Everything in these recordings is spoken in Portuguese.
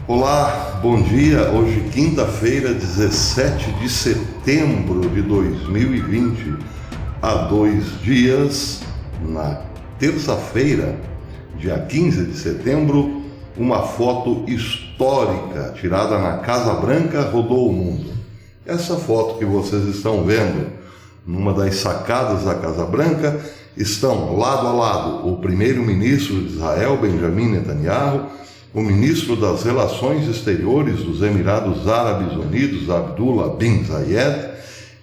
Olá, bom dia. Hoje, quinta-feira, 17 de setembro de 2020, há 2 dias, na terça-feira, dia 15 de setembro, uma foto histórica tirada na Casa Branca rodou o mundo. Essa foto que vocês estão vendo, numa das sacadas da Casa Branca, estão lado a lado o primeiro-ministro de Israel, Benjamin Netanyahu, o ministro das Relações Exteriores dos Emirados Árabes Unidos, Abdullah bin Zayed,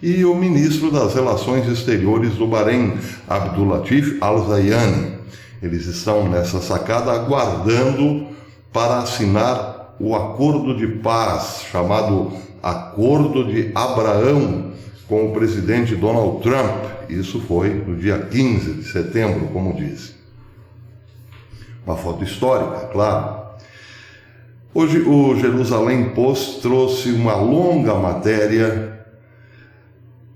e o ministro das Relações Exteriores do Bahrein, Abdulatif Al-Zayani. Eles estão nessa sacada aguardando para assinar o acordo de paz, chamado Acordo de Abraão, com o presidente Donald Trump. Isso foi no dia 15 de setembro, como disse. Uma foto histórica, claro. Hoje o Jerusalém Post trouxe uma longa matéria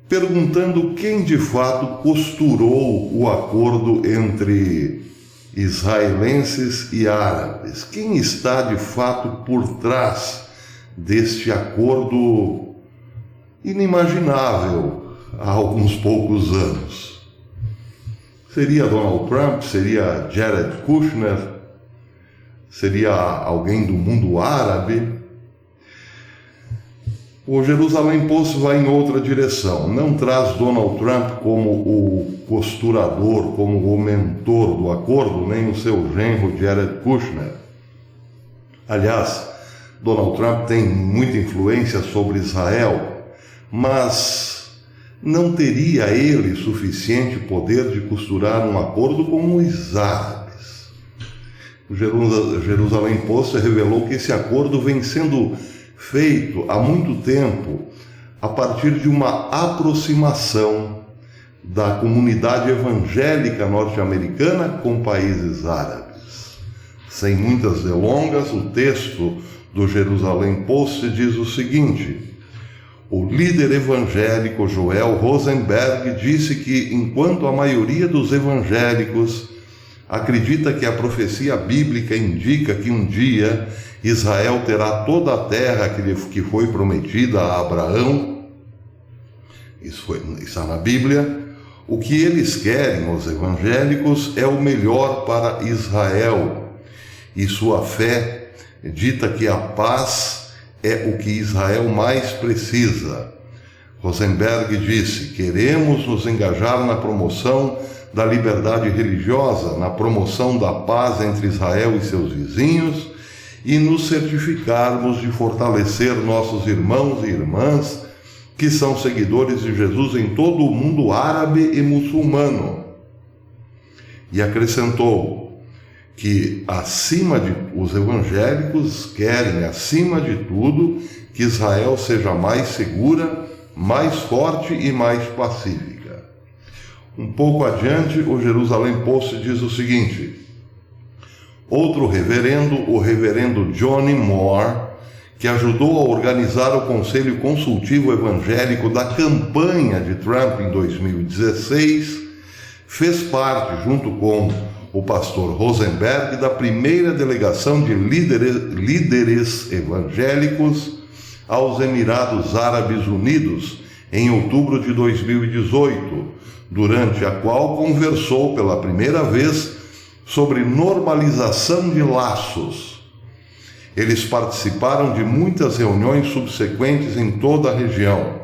perguntando quem de fato costurou o acordo entre israelenses e árabes. Quem está de fato por trás deste acordo inimaginável há alguns poucos anos? Seria Donald Trump? Seria Jared Kushner? Seria alguém do mundo árabe? O Jerusalém Post vai em outra direção. Não traz Donald Trump como o costurador, como o mentor do acordo, nem o seu genro Jared Kushner. Aliás, Donald Trump tem muita influência sobre Israel, mas não teria ele suficiente poder de costurar um acordo com os árabes. O Jerusalém Post revelou que esse acordo vem sendo feito há muito tempo a partir de uma aproximação da comunidade evangélica norte-americana com países árabes. Sem muitas delongas, o texto do Jerusalém Post diz o seguinte: o líder evangélico Joel Rosenberg disse que, enquanto a maioria dos evangélicos acredita que a profecia bíblica indica que um dia Israel terá toda a terra que foi prometida a Abraão, isso está na Bíblia, o que eles querem, os evangélicos, é o melhor para Israel, e sua fé dita que a paz é o que Israel mais precisa. Rosenberg disse: queremos nos engajar na promoção da liberdade religiosa, na promoção da paz entre Israel e seus vizinhos e nos certificarmos de fortalecer nossos irmãos e irmãs que são seguidores de Jesus em todo o mundo árabe e muçulmano. E acrescentou que os evangélicos querem, acima de tudo, que Israel seja mais segura, mais forte e mais pacífica. Um pouco adiante, o Jerusalém Post diz o seguinte: outro reverendo, o reverendo Johnny Moore, que ajudou a organizar o Conselho Consultivo Evangélico da campanha de Trump em 2016, fez parte, junto com o pastor Rosenberg, da primeira delegação de líderes evangélicos aos Emirados Árabes Unidos em outubro de 2018, durante a qual conversou pela primeira vez sobre normalização de laços. Eles participaram de muitas reuniões subsequentes em toda a região.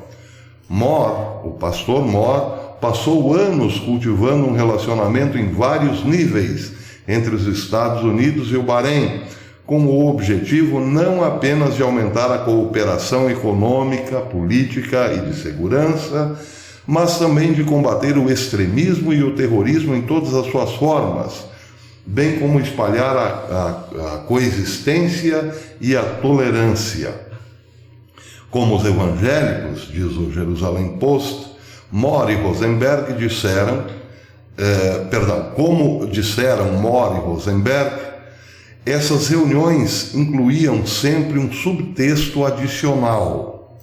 Moore, o pastor Moore, passou anos cultivando um relacionamento em vários níveis entre os Estados Unidos e o Bahrein, com o objetivo não apenas de aumentar a cooperação econômica, política e de segurança, mas também de combater o extremismo e o terrorismo em todas as suas formas, bem como espalhar a coexistência e a tolerância. Como os evangélicos, diz o Jerusalém Post, Moore e Rosenberg como disseram Moore e Rosenberg, essas reuniões incluíam sempre um subtexto adicional,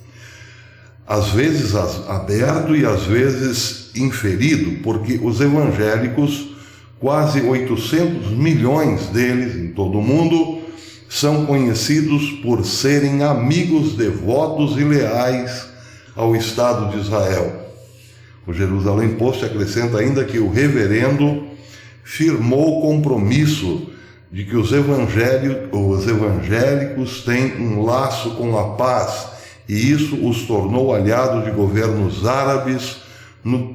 às vezes aberto e às vezes inferido, porque os evangélicos, quase 800 milhões deles em todo o mundo, são conhecidos por serem amigos devotos e leais ao Estado de Israel. O Jerusalém Post acrescenta ainda que o reverendo firmou o compromisso de que os evangélicos têm um laço com a paz, e isso os tornou aliados de governos árabes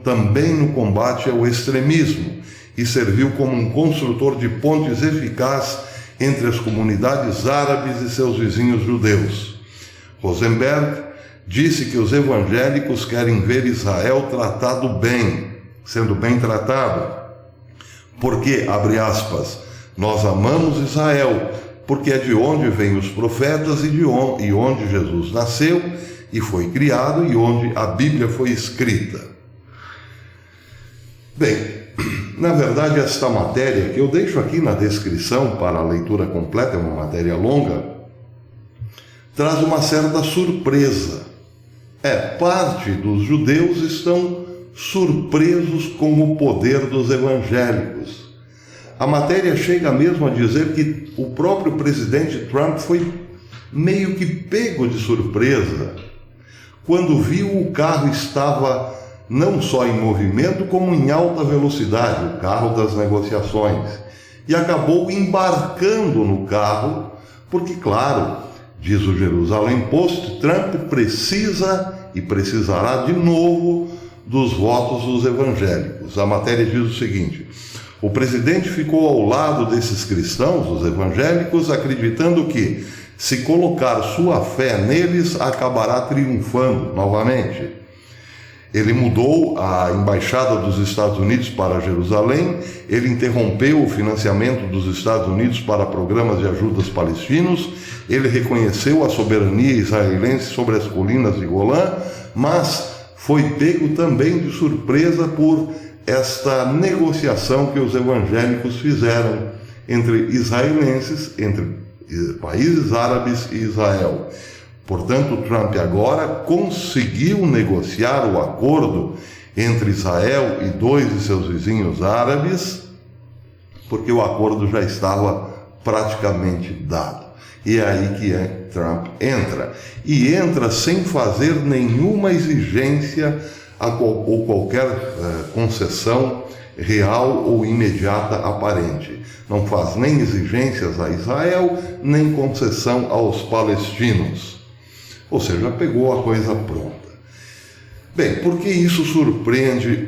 também no combate ao extremismo, e serviu como um construtor de pontes eficaz entre as comunidades árabes e seus vizinhos judeus. Rosenberg disse que os evangélicos querem ver Israel tratado bem, sendo bem tratado, porque, abre aspas, nós amamos Israel, porque é de onde vêm os profetas e onde Jesus nasceu e foi criado e onde a Bíblia foi escrita. Bem, na verdade, esta matéria, que eu deixo aqui na descrição para a leitura completa, é uma matéria longa, traz uma certa surpresa. Parte dos judeus estão surpresos com o poder dos evangélicos. A matéria chega mesmo a dizer que o próprio presidente Trump foi meio que pego de surpresa quando viu o carro estava não só em movimento, como em alta velocidade, o carro das negociações, e acabou embarcando no carro, porque, claro, diz o Jerusalém Post, Trump precisa e precisará de novo dos votos dos evangélicos. A matéria diz o seguinte: o presidente ficou ao lado desses cristãos, os evangélicos, acreditando que, se colocar sua fé neles, acabará triunfando novamente. Ele mudou a embaixada dos Estados Unidos para Jerusalém, ele interrompeu o financiamento dos Estados Unidos para programas de ajudas palestinos, ele reconheceu a soberania israelense sobre as colinas de Golã, mas foi pego também de surpresa por esta negociação que os evangélicos fizeram entre israelenses, entre países árabes e Israel. Portanto, Trump agora conseguiu negociar o acordo entre Israel e dois de seus vizinhos árabes, porque o acordo já estava praticamente dado. E é aí que Trump entra. E entra sem fazer nenhuma exigência ou qualquer concessão real ou imediata aparente. Não faz nem exigências a Israel, nem concessão aos palestinos. Ou seja, pegou a coisa pronta. Bem, por que isso surpreende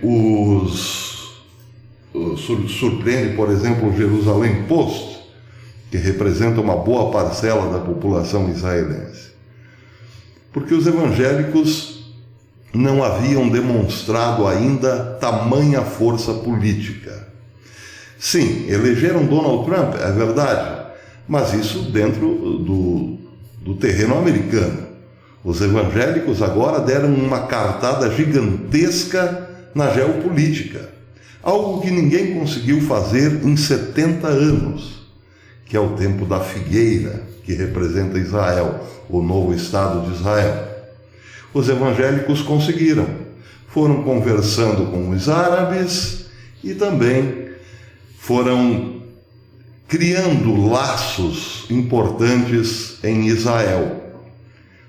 surpreende, por exemplo, o Jerusalém Post, que representa uma boa parcela da população israelense? Porque os evangélicos não haviam demonstrado ainda tamanha força política. Sim, elegeram Donald Trump, é verdade, mas isso dentro do terreno americano. Os evangélicos agora deram uma cartada gigantesca na geopolítica, algo que ninguém conseguiu fazer em 70 anos, que é o tempo da figueira, que representa Israel, o novo Estado de Israel. Os evangélicos conseguiram, foram conversando com os árabes e também foram criando laços importantes em Israel.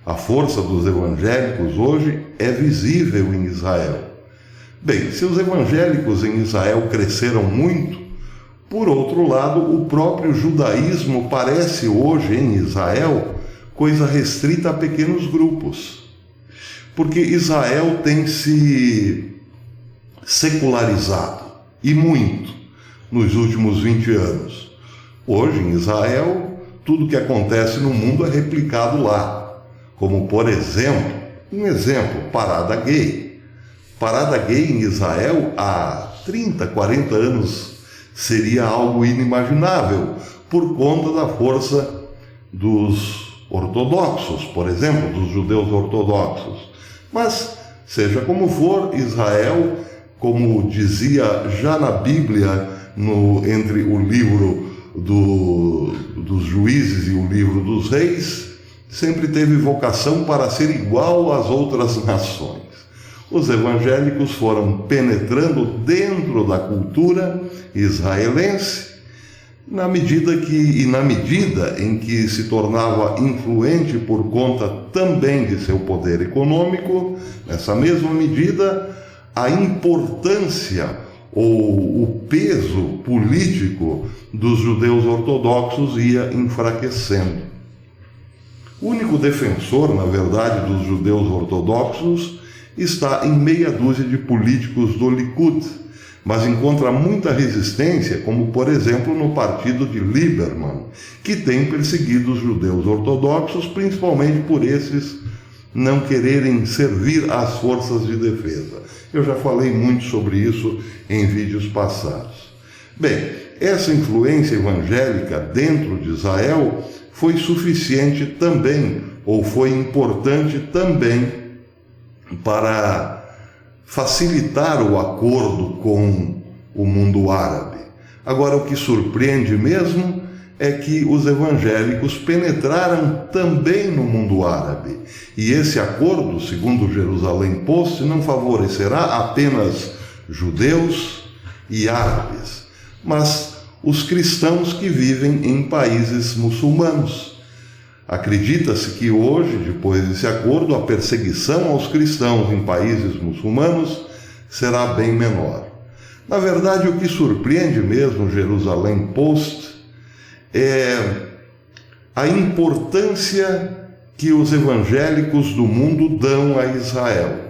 A força dos evangélicos hoje é visível em Israel. Bem, se os evangélicos em Israel cresceram muito, por outro lado, o próprio judaísmo parece hoje em Israel coisa restrita a pequenos grupos. Porque Israel tem se secularizado, e muito, nos últimos 20 anos. Hoje, em Israel, tudo que acontece no mundo é replicado lá. Como, por exemplo, parada gay. Parada gay em Israel há 30, 40 anos seria algo inimaginável, por conta da força dos ortodoxos, por exemplo, dos judeus ortodoxos. Mas, seja como for, Israel, como dizia já na Bíblia, entre o livro dos juízes e o livro dos reis, sempre teve vocação para ser igual às outras nações. Os evangélicos foram penetrando dentro da cultura israelense na medida em que se tornava influente por conta também de seu poder econômico, nessa mesma medida, a importância ou o peso político dos judeus ortodoxos ia enfraquecendo. O único defensor, na verdade, dos judeus ortodoxos está em meia dúzia de políticos do Likud, mas encontra muita resistência, como por exemplo no partido de Lieberman, que tem perseguido os judeus ortodoxos, principalmente por esses não quererem servir às forças de defesa. Eu já falei muito sobre isso em vídeos passados. Bem, essa influência evangélica dentro de Israel foi suficiente também, ou foi importante também, para facilitar o acordo com o mundo árabe. Agora, o que surpreende mesmo é que os evangélicos penetraram também no mundo árabe. E esse acordo, segundo o Jerusalém Post, não favorecerá apenas judeus e árabes, mas os cristãos que vivem em países muçulmanos. Acredita-se que hoje, depois desse acordo, a perseguição aos cristãos em países muçulmanos será bem menor. Na verdade, o que surpreende mesmo o Jerusalém Post é a importância que os evangélicos do mundo dão a Israel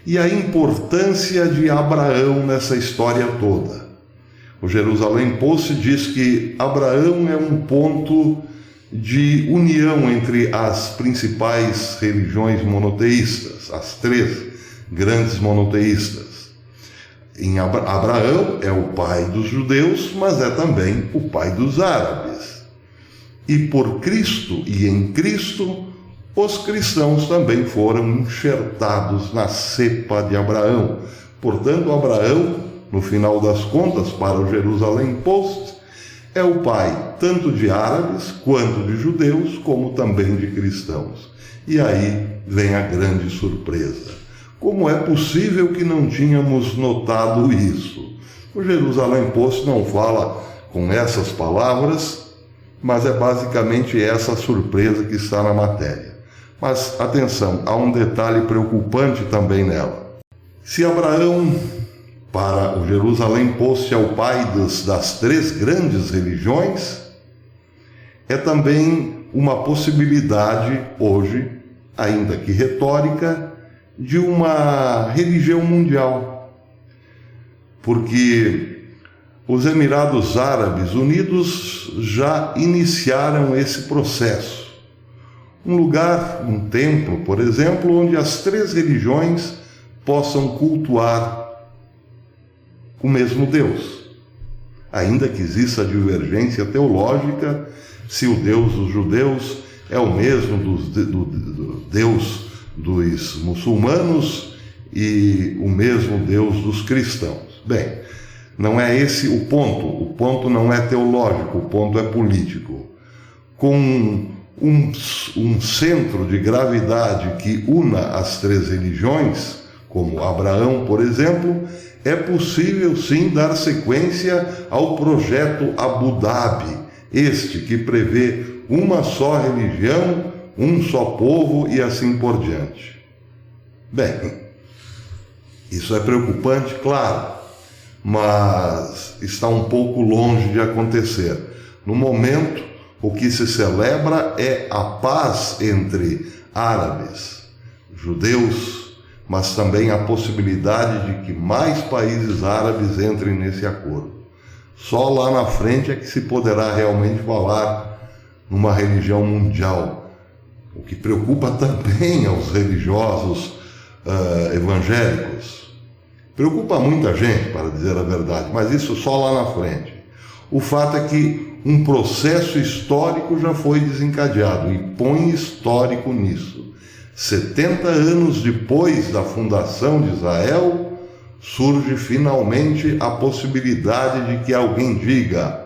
e a importância de Abraão nessa história toda. O Jerusalém Post diz que Abraão é um ponto de união entre as principais religiões monoteístas, as três grandes monoteístas. Abraão é o pai dos judeus, mas é também o pai dos árabes. E por Cristo e em Cristo, os cristãos também foram enxertados na cepa de Abraão. Portanto, Abraão, no final das contas, para o Jerusalém Post, é o pai tanto de árabes quanto de judeus, como também de cristãos. E aí vem a grande surpresa. Como é possível que não tínhamos notado isso? O Jerusalém Post não fala com essas palavras, mas é basicamente essa surpresa que está na matéria. Mas atenção, há um detalhe preocupante também nela. Se Abraão, para o Jerusalém Post, é o pai das três grandes religiões, é também uma possibilidade hoje, ainda que retórica, de uma religião mundial. Porque os Emirados Árabes Unidos já iniciaram esse processo. Um lugar, um templo, por exemplo, onde as três religiões possam cultuar o mesmo Deus. Ainda que exista divergência teológica, se o Deus dos judeus é o mesmo do Deus dos muçulmanos e o mesmo Deus dos cristãos. Bem, não é esse o ponto não é teológico, o ponto é político. Com um centro de gravidade que una as três religiões, como Abraão, por exemplo, é possível sim dar sequência ao projeto Abu Dhabi, este que prevê uma só religião, um só povo e assim por diante. Bem, isso é preocupante, claro, mas está um pouco longe de acontecer. No momento, o que se celebra é a paz entre árabes, judeus, mas também a possibilidade de que mais países árabes entrem nesse acordo. Só lá na frente é que se poderá realmente falar numa religião mundial, o que preocupa também aos religiosos evangélicos. Preocupa muita gente, para dizer a verdade, mas isso só lá na frente. O fato é que um processo histórico já foi desencadeado, e põe histórico nisso. 70 anos depois da fundação de Israel, surge finalmente a possibilidade de que alguém diga: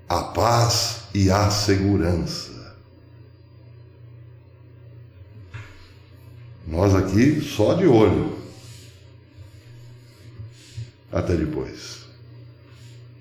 a paz e a segurança. Nós aqui só de olho. Até depois.